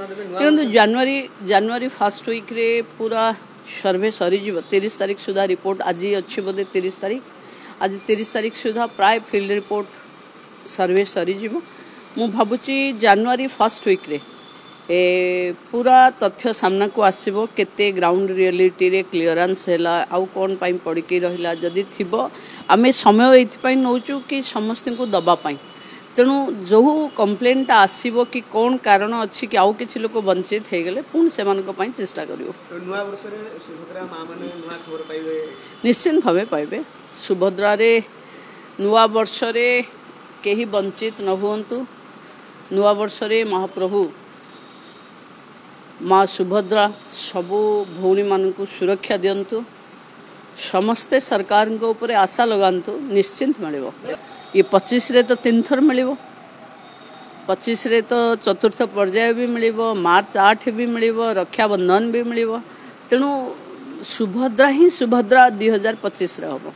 देखो जनवरी first week रे पूरा सर्वे सरी 30 तारीख सुधा रिपोर्ट आज अच्छी बोधे 30 तारीख आज 30 तारीख सुधा प्राय फील्ड रिपोर्ट सर्वे सरी मु भावुची जनवरी फर्स्ट वीक रे पूरा तथ्य सामना को आसीबो केते ग्राउंड रियलिटी रे क्लियरेंस हैला आउ कोन पाई पड़की रहिला जदी थिबो आमे समय एथि पाई नौचु कि समस्त को दबा पाई तेणु जो कंप्लेनटा आसीबो कि कौन कारण अच्छी कि आउ किछि लोक वंचित हे गेले पुन से मानको पाई चेष्टा करियो नुवा वर्ष रे सुभद्रा मां माने नुवा खबर पाइबे निश्चित भावे पाइबे सुभद्रा रे नुवा वर्ष रे केही वंचित न हुंतु नुवा वर्ष रे महाप्रभु माँ सुभद्रा सबू भौणी मानक सुरक्षा दिंतु समस्ते सरकार के ऊपर आशा लगातु निश्चिंत मिल ये 25 रे तो 3 थर मिल 25 रे तो चतुर्थ पर्याय भी मिल मार्च 8 भी मिल रक्षाबंधन भी मिल तेणु सुभद्रा ही सुभद्रा 2025 रे हम।